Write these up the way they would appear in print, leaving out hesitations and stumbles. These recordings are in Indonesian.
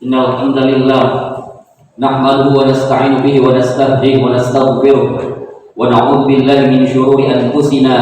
Innal hamdalillah nahmaduhu wa nasta'inu bihi wa nastahdihi wa nastaghfiruh wa na'udzu billahi min shururi anfusina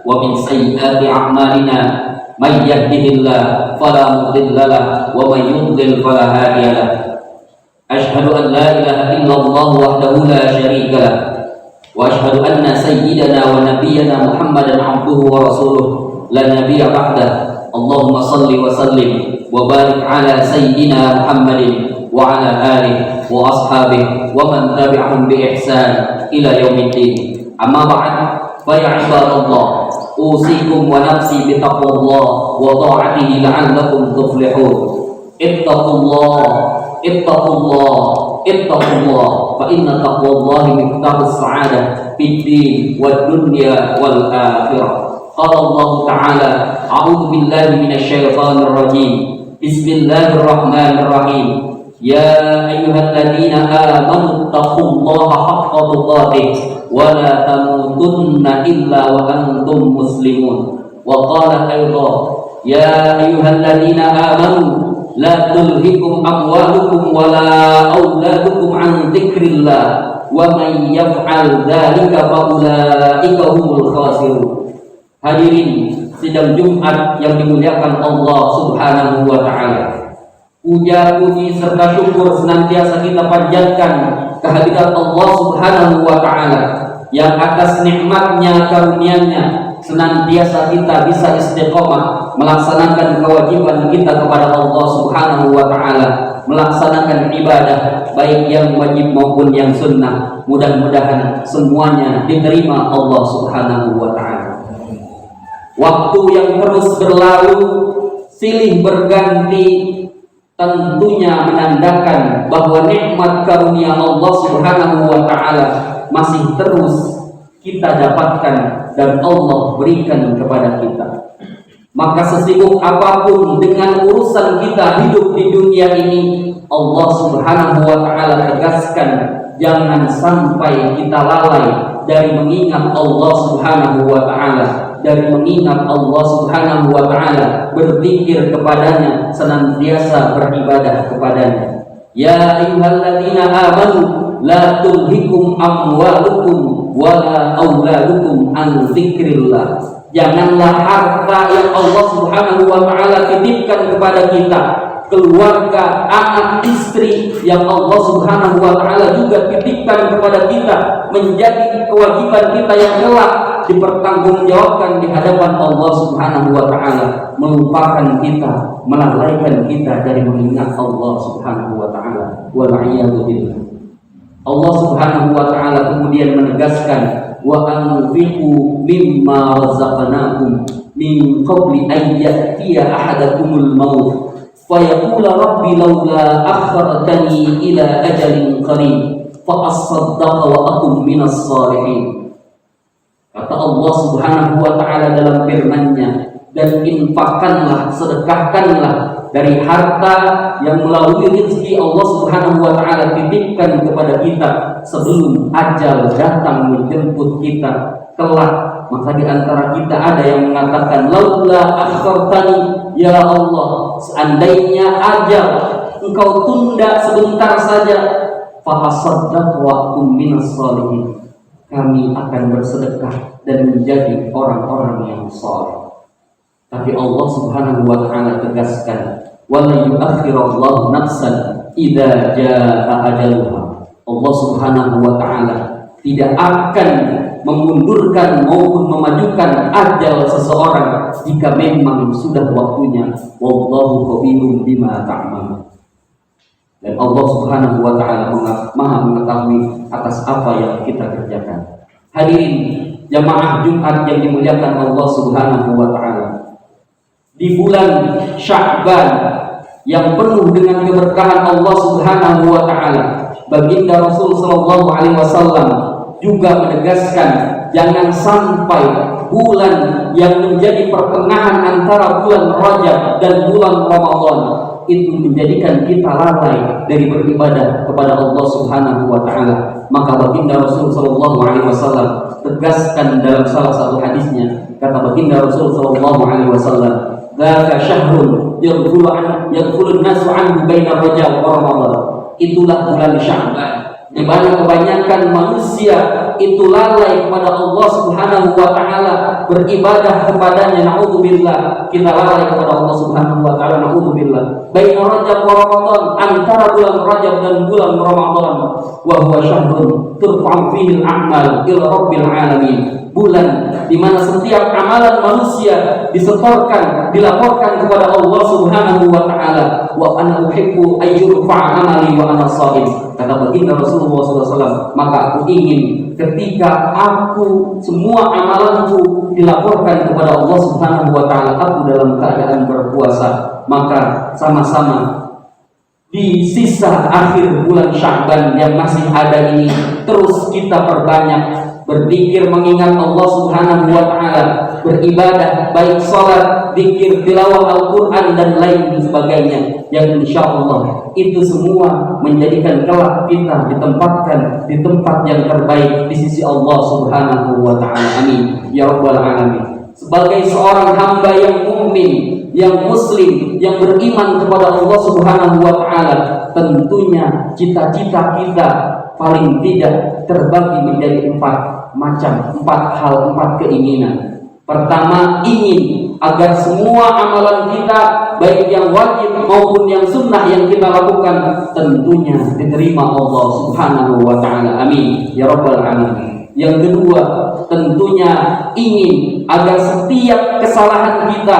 wa min sayyiati a'malina may yahdihillahu fala mudilla lahu wa may yudlil fala hadiya lahu. Ashhadu an la ilaha illallah wahdahu la syarika lahu wa ashhadu anna sayyidana wa nabiyyana Muhammadan abduhu wa rasuluh la nabiyya ba'dah. Allahumma salli wa sallim wa barik ala sayyidina Muhammadin wa ala alihi wa ashabihi wa man tabi'ahum bi ihsan ila yaumiddin. Amma ba'd, fa ya ibadallah, usikum wa nafsi bi taqwallah wa ta'atihi la'allakum tuflihun. Ittaqullah, ittaqullah, ittaqullah, fa inna taqwallahi miftahus sa'adah fid din wad dunya wal akhirah. Qala Allah Ta'ala, a'udzu billahi minasyaitonir rajim. Bismillahirrahmanirrahim. Ya ayyuhalladzina amanu taqullaha haqqa tuqatih wa la tamutunna illa wa antum muslimun. Wa qala aidan, ya ayyuhalladzina amanu la tulhikum amwalukum wa la auladukum an dzikrillah wa man yaf'al dzalika fa ulaika humul khasirun. Hadirin sidang Jumat yang dimuliakan Allah Subhanahu wa taala. Puja puji serta syukur senantiasa kita panjatkan kehadirat Allah Subhanahu wa taala yang atas nikmatnya, karunia-Nya senantiasa kita bisa istiqomah melaksanakan kewajiban kita kepada Allah Subhanahu wa taala, melaksanakan ibadah baik yang wajib maupun yang sunnah. Mudah-mudahan semuanya diterima Allah Subhanahu wa taala. Waktu yang terus berlalu silih berganti tentunya menandakan bahwa nikmat karunia Allah Subhanahu wa taala masih terus kita dapatkan dan Allah berikan kepada kita. Maka sesibuk apapun dengan urusan kita hidup di dunia ini, Allah Subhanahu wa taala tegaskan jangan sampai kita lalai dari mengingat Allah Subhanahu wa taala, dari mengingat Allah Subhanahu wa taala, berzikir kepadanya, senantiasa beribadah kepadanya. Ya ayyuhalladzina amanu la tulhikum amwalukum wa la auladukum an dzikrillah. Janganlah harta yang Allah Subhanahu wa taala titipkan kepada kita, keluarga, anak, istri yang Allah Subhanahu wa taala juga titipkan kepada kita, menjadi kewajiban kita yang kelak dipertanggungjawabkan di hadapan Allah Subhanahu wa taala, melupakan kita, melalaikan kita dari mengingat Allah Subhanahu wa taala. Wal a'yadu billah. Allah Subhanahu wa taala kemudian menegaskan, wa anfiqu mimma razaqnakum min qabli an ya'tiya ahadakumul maut fayaqula rabbi laula akhartani ila ajalin qarib fa asaddaqa wa akum minas salihin. Kata Allah Subhanahu wa taala dalam firman-Nya, dan infakkanlah, sedekahkanlah dari harta yang melalui rezeki Allah Subhanahu wa taala titipkan kepada kita sebelum ajal datang menjemput kita kelak. Maka di antara kita ada yang mengatakan, laula akhartani, ya Allah, seandainya ajal engkau tunda sebentar saja, fa asaddaq wa akum minas salihin, kami akan bersedekah dan menjadi orang-orang yang saleh. Tapi Allah Subhanahu wa taala tegaskan, wala yu'akhirallahu nafsan idza jaa ajaluha. Allah Subhanahu wa taala tidak akan memundurkan maupun memajukan ajal seseorang jika memang sudah waktunya. Wallahu khabirum bima ta'malun. Dan Allah Subhanahu wa taala Maha mengetahui atas apa yang kita kerjakan. Hadirin jamaah Jumat yang dimuliakan Allah Subhanahu wa taala, di bulan Sya'ban yang penuh dengan keberkahan Allah Subhanahu wa taala, baginda Rasul sallallahu alaihi wasallam juga menegaskan jangan sampai bulan yang menjadi pertengahan antara bulan Rajab dan bulan Ramadan itu menjadikan kita lalai dari beribadah kepada Allah Subhanahu wa taala. Maka baginda Rasul sallallahu alaihi wasallam tegaskan dalam salah satu hadisnya, kata baginda Rasul sallallahu alaihi wasallam, dzaka syahrun yadkhulun nasu anhu baina Rajab wa Ramadan. Itulah bulan Sya'ban di mana kebanyakan manusia itu lalai kepada Allah Subhanahu wa taala, beribadah kepadanya. Naudzubillah, kita lalai kepada Allah Subhanahu wa taala, naudzubillah. Baina Rajab wa Ramadan, antara bulan Rajab dan bulan Ramadan, wa huwa syahrun turfa'u fihi al-a'mal ila rabbil alamin. Bulan di mana setiap amalan manusia disetorkan, dilaporkan kepada Allah Subhanahu wa taala. Wa ana uhibbu ayyurfa'a amali wa ana shaim. Kata baginda Rasulullah SAW, maka aku ingin ketika aku semua amalanku dilaporkan kepada Allah Subhanahu wa taala, aku dalam keadaan berpuasa. Maka sama-sama di sisa akhir bulan Sya'ban yang masih ada ini, terus kita perbanyak berzikir mengingat Allah Subhanahu wa taala, beribadah, baik sholat, zikir, tilawah Al-Quran dan lain sebagainya, yang insya Allah itu semua menjadikan kelak kita ditempatkan di tempat yang terbaik di sisi Allah Subhanahu wa Ta'ala. Amin ya Rabbal Alamin. Sebagai seorang hamba yang mukmin, yang muslim, yang beriman kepada Allah Subhanahu wa Ta'ala, tentunya cita-cita kita paling tidak terbagi menjadi empat hal, empat keinginan. Pertama, ingin agar semua amalan kita, baik yang wajib maupun yang sunnah yang kita lakukan, tentunya diterima Allah Subhanahu wa Ta'ala. Amin ya Rabbal Alamin. Yang kedua, tentunya ingin agar setiap kesalahan kita,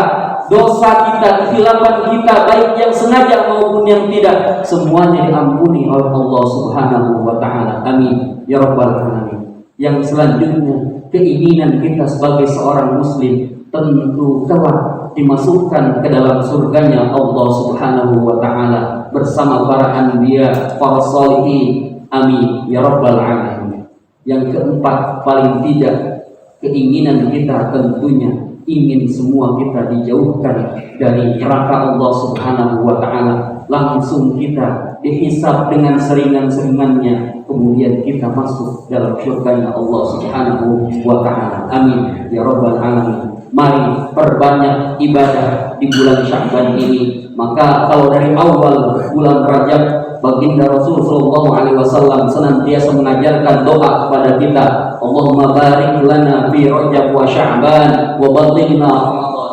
dosa kita, kehilapan kita, baik yang sengaja maupun yang tidak, semuanya diampuni oleh Allah Subhanahu wa Ta'ala. Amin ya Rabbal Alamin. Yang selanjutnya, keinginan kita sebagai seorang muslim tentu telah dimasukkan ke dalam surganya Allah Subhanahu wa Ta'ala bersama para anbiya, para sholihin. Amin ya Rabbal Alamin. Yang keempat, paling tidak, keinginan kita tentunya ingin semua kita dijauhkan dari neraka Allah Subhanahu wa Ta'ala, langsung kita dihisab dengan seringan-seringannya, kemudian kita masuk dalam syurganya Allah Subhanahu wa Ta'ala. Amin ya Rabbal Alamin. Mari perbanyak ibadah di bulan Sya'ban ini. Maka kalau dari awal bulan Rajab, baginda Rasulullah SAW senantiasa mengajarkan doa kepada kita, Allahumma barik lana fi Rajab wa Sya'ban wa ballighna Ramadan.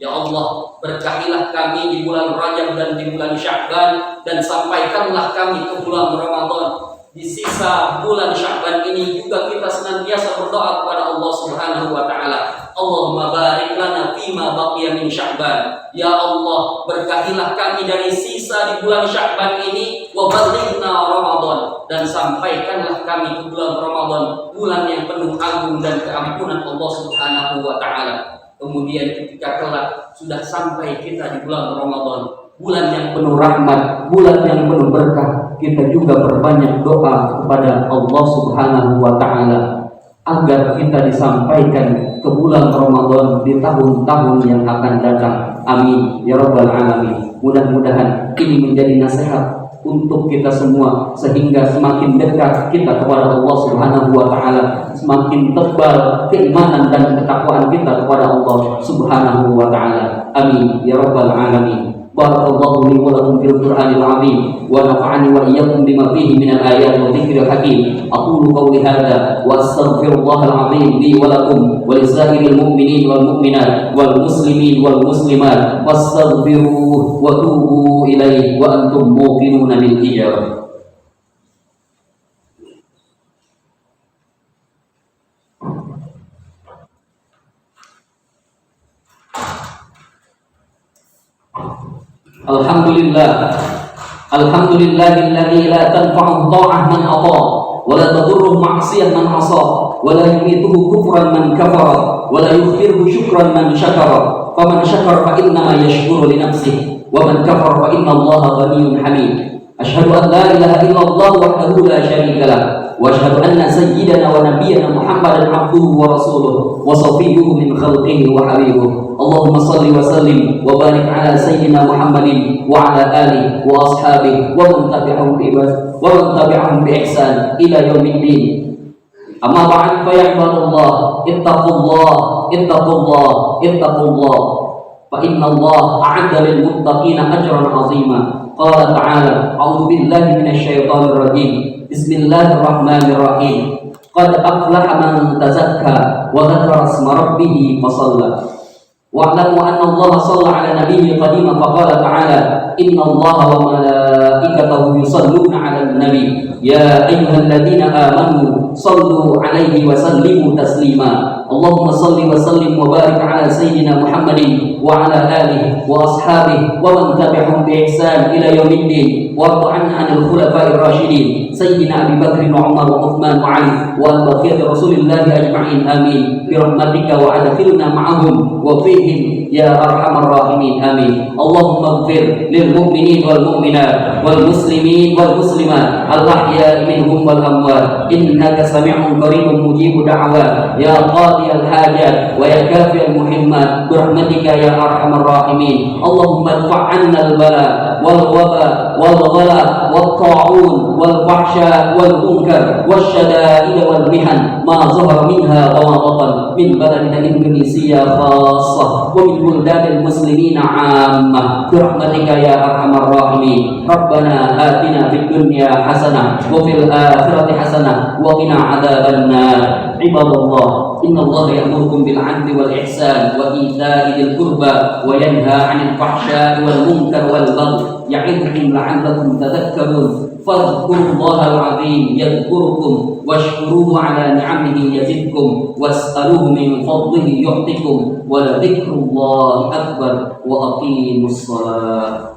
Ya Allah, berkahilah kami di bulan Rajab dan di bulan Sya'ban, dan sampaikanlah kami ke bulan Ramadan. Di sisa bulan Sya'ban ini juga kita senantiasa berdoa kepada Allah Subhanahu wa Ta'ala, Allahumma barik lana fima baqiya min Sya'ban. Ya Allah, berkahilah kami dari sisa di bulan Sya'ban ini, wa ballighna Ramadan, dan sampaikanlah kami ke bulan Ramadan, bulan yang penuh agung dan keampunan Allah Subhanahu wa Ta'ala. Kemudian ketika kelak sudah sampai kita di bulan Ramadan, bulan yang penuh rahmat, bulan yang penuh berkah, kita juga berbanyak doa kepada Allah Subhanahu wa Ta'ala agar kita disampaikan ke bulan Ramadan di tahun-tahun yang akan datang. Amin ya Rabbal Alamin. Mudah-mudahan ini menjadi nasihat untuk kita semua, sehingga semakin dekat kita kepada Allah Subhanahu wa Ta'ala, semakin tebal keimanan dan ketakwaan kita kepada Allah Subhanahu wa Ta'ala. Amin ya Rabbal Alamin. Barakallahu li wa lakum fil Qur'anil 'azim wa nafa'ani wa iyyakum bima fihi minal ayati wa dzikril hakim. Aqulu qawli hadza wa astaghfirullahal 'azim li wa lakum wa lisairil mu'minin wal mu'minat wal muslimin wal muslimat wastaghfiruhu wa tubu ilaihi wa antum muqinuna bil ijabah. Alhamdulillah, alhamdulillahilladzi la tanfa'u ta'ah man ata wa la tadurru ma'siyah man 'asa wa la yumituhu kufran man kafara wa la yukhfiruhu syukran man syakara. Faman syakara fa inna ma yashkuru li nafsihi wa man kafara fa inna Allaha ghaniyyun hamid. Asyhadu an la ilaha illallah wahdahu la syarika lah wa asyhadu anna sayyidana wa nabiyyana Muhammadan 'abduhu wa rasuluhu wa safiyyuhu min khalqihi wa habibuhu. Allahumma salli wa sallim wa barik ala sayyidina Muhammadin wa ala alihi wa ashabihi wa man tabi'ahum bi ihsan ila yaumiddin. Amma ba'd, fa ya ibadallah, ittaqullah fa inna Allah a'adda lil muttaqina ajran 'azima. Qala ta'ala, a'udzu billahi minasy syaithanir rajim. Bismillahirrahmanirrahim. Qad aflaha man tazakka wa dzakara isma rabbih fa shalla. Wa'lamu anna Allah shalla 'ala nabiyyi qadima faqala ta'ala inna Allaha wa malaikatahu yusalluna 'alan nabi ya ayyuhalladzina amanu sallu 'alaihi wa sallimu taslima. Allahumma salli wa sallim wa barik 'ala sayyidina Muhammadin wa 'ala alihi wa ashabihi wa man tabi'ahum bi ihsan ila yaumiddin. Warḍa 'anil khulafa'ir rasyidin sayyidina Abi Bakr wa Umar wa Uthman wa Ali wa al-baqiyati Rasulillahi ajma'in. Amin bi rahmatika wa adkhilna ma'ahum wa fihim ya arhamar rahimin. Amin. Allahumma ighfir lil mu'minin wal mu'minat wal muslimin wal muslimat al ahya'i minhum wal amwat innaka sami'un qaribun mujibud da'wat ya qadi قاضي الحاجات ويا كافي المحمات برحمتك يا أرحم الراحمين. اللهم ادفع عنا البلاء والوباء والغلاء والطاعون والفحشاء والمنكر والشدائد والمحن ما ظهر منها وما بطن من بلدنا إندونيسيا خاصة ومن بلدان المسلمين عامة برحمتك يا أرحم الراحمين. ربنا آتنا في الدنيا حسنة وفي الآخرة حسنة وقنا عذاب النار. عباد الله إن الله يأمركم بالعدل والإحسان وإيتاء ذي القربى وينهى عن الفحشاء والمنكر والبغي يعظكم لعلكم تذكرون. فاذكروا الله العظيم يذكركم واشكروه على نعمه يزدكم واسألوه من فضله يعطكم ولذكر الله أكبر وأقيموا الصلاة.